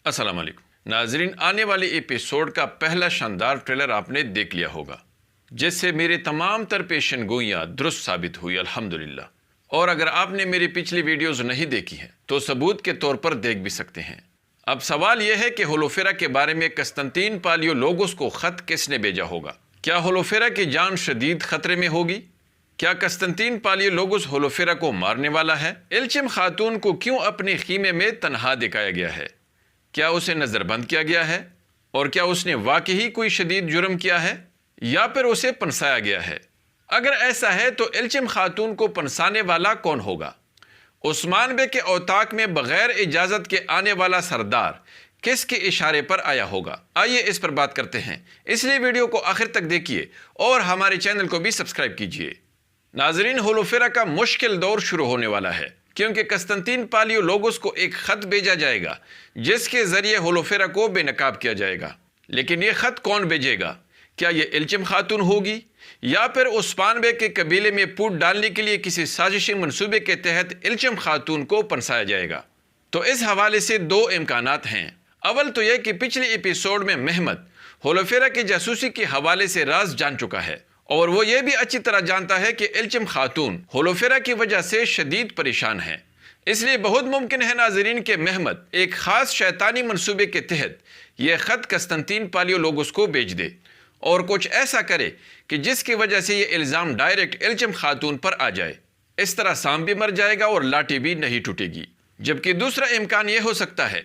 अस्सलाम वालेकुम नाजरीन, आने वाले एपिसोड का पहला शानदार ट्रेलर आपने देख लिया होगा, जिससे मेरे तमाम तर पेशन गोइयाँ दुरुस्त साबित हुई अल्हम्दुलिल्लाह। और अगर आपने मेरी पिछली वीडियोज़ नहीं देखी हैं तो सबूत के तौर पर देख भी सकते हैं। अब सवाल यह है कि होलोफेरा के बारे में कस्तंतीन पालियोलोगोस को ख़त किसने भेजा होगा? क्या होलोफेरा की जान शदीद ख़तरे में होगी? क्या कस्तंतीन पालियोलोगोस होलोफेरा को मारने वाला है? इल्चिम खातून को क्यों अपने खीमे में तनहा दिखाया गया है? क्या उसे नज़रबंद किया गया है? और क्या उसने वाकई कोई शदीद जुर्म किया है या फिर उसे पनसाया गया है? अगर ऐसा है तो इल्चिम खातून को पनसाने वाला कौन होगा? उस्मान बे के औताक में बगैर इजाज़त के आने वाला सरदार किसके इशारे पर आया होगा? आइए इस पर बात करते हैं, इसलिए वीडियो को आखिर तक देखिए और हमारे चैनल को भी सब्सक्राइब कीजिए। नाजरीन, होलोफेरा का मुश्किल दौर शुरू होने वाला है, क्योंकि कस्तंतीन पालियोलोगोस को एक ख़त भेजा जाएगा जिसके ज़रिए होलोफेरा को बेनकाब किया जाएगा। लेकिन ये ख़त कौन भेजेगा? क्या ये इल्चिम खातून होगी या फिर उस्मान बे के कबीले में फूट डालने के लिए किसी साजिशी मंसूबे के तहत इल्चिम खातून को पनसाया जाएगा? तो इस हवाले से दो इम्कानात हैं। अव्वल तो यह कि पिछले एपिसोड में महमद होलोफेरा की जासूसी के हवाले से राज जान चुका है और वो ये भी अच्छी तरह जानता है कि इल्चिम खातून होलोफेरा की वजह से शदीद परेशान है। इसलिए बहुत मुमकिन है नाजरीन के महमद एक ख़ास शैतानी मंसूबे के तहत यह ख़त कस्तंतीन पालियोलोगोस को भेज दे और कुछ ऐसा करे कि जिसकी वजह से यह इल्ज़ाम डायरेक्ट इल्चिम खातून पर आ जाए। इस तरह सांप भी मर जाएगा और लाठी भी नहीं टूटेगी। जबकि दूसरा इम्कान यह हो सकता है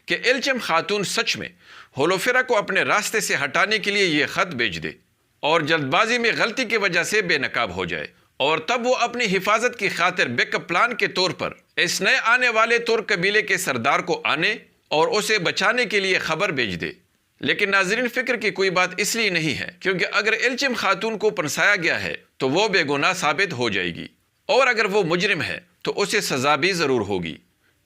कि इल्चिम खातून सच में होलोफेरा को अपने रास्ते से हटाने के लिए यह ख़त भेज दे और जल्दबाजी में गलती की वजह से बेनकाब हो जाए, और तब वो अपनी हिफाजत की खातिर बैकअप प्लान के तौर पर इस नए आने वाले तुर्क कबीले के सरदार को आने और उसे बचाने के लिए खबर भेज दे। लेकिन नाजरीन, फिक्र की कोई बात इसलिए नहीं है क्योंकि अगर इल्चिम खातून को पनसाया गया है तो वो बेगुनाह साबित हो जाएगी, और अगर वो मुजरिम है तो उसे सज़ा भी ज़रूर होगी,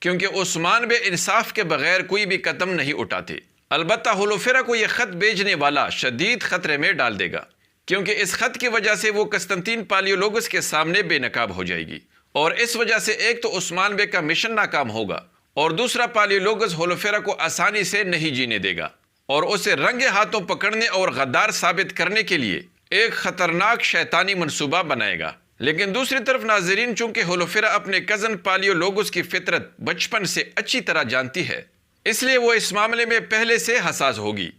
क्योंकि उस्मान बे इंसाफ के बगैर कोई भी कदम नहीं उठाते। अलबत्ता होलोफेरा को यह ख़त भेजने वाला शदीद ख़तरे में डाल देगा, क्योंकि इस ख़त की वजह से वो कस्तंतीन पालियोलोगस के सामने बेनकाब हो जाएगी, और इस वजह से एक तो उस्मान बे का मिशन नाकाम होगा और दूसरा पालियोलोगस होलोफेरा को आसानी से नहीं जीने देगा और उसे रंगे हाथों पकड़ने और गद्दार साबित करने के लिए एक ख़तरनाक शैतानी मनसूबा बनाएगा। लेकिन दूसरी तरफ नाजरीन, चूंकि होलोफेरा अपने कज़न पालियोलोगस की फितरत बचपन से अच्छी तरह जानती है, इसलिए वो इस मामले में पहले से हसास होगी,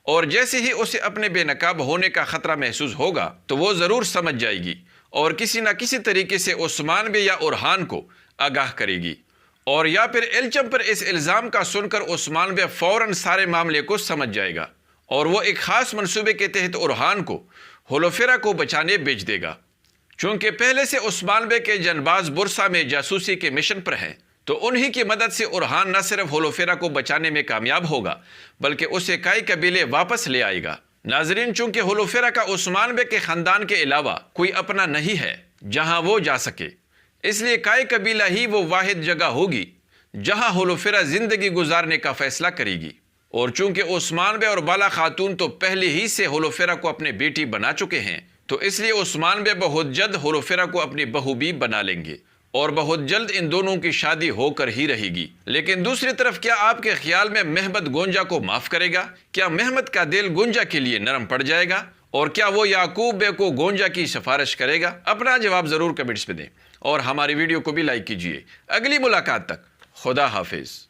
और जैसे ही उसे अपने बेनकाब होने का ख़तरा महसूस होगा तो वो ज़रूर समझ जाएगी और किसी न किसी तरीके से उस्मान बे या उरहान को आगाह करेगी, और या फिर इल्चिम पर इस इल्ज़ाम का सुनकर उस्मान बे फ़ौरन सारे मामले को समझ जाएगा और वो एक ख़ास मंसूबे के तहत उरहान को होलोफेरा को बचाने भेज देगा। चूँकि पहले से उस्मान बे के जनबाज बुरसा में जासूसी के मिशन पर हैं, तो उन्हीं की मदद से उरहान न सिर्फ होलोफेरा को बचाने में कामयाब होगा बल्कि उसे कई कबीले वापस ले आएगा। नाजरीन, चूंकि होलोफेरा का उस्मान बे के ख़ानदान के अलावा कोई अपना नहीं है जहां वो जा सके, इसलिए कई कबीला ही वो वाहिद जगह होगी जहां होलोफेरा ज़िंदगी गुजारने का फ़ैसला करेगी। और चूंकि उस्मान बे और बाला खातून तो पहले ही से होलोफेरा को अपने बेटी बना चुके हैं, तो इसलिए उस्मान बे बहुत जल्द होलोफेरा को अपनी बहू भी बना लेंगे और बहुत जल्द इन दोनों की शादी होकर ही रहेगी। लेकिन दूसरी तरफ, क्या आपके ख्याल में महमद गोंजा को माफ़ करेगा? क्या महमद का दिल गोंजा के लिए नरम पड़ जाएगा? और क्या वो याकूब बे को गोंजा की सिफारिश करेगा? अपना जवाब ज़रूर कमेंट्स में दें और हमारी वीडियो को भी लाइक कीजिए। अगली मुलाकात तक खुदा हाफिज़।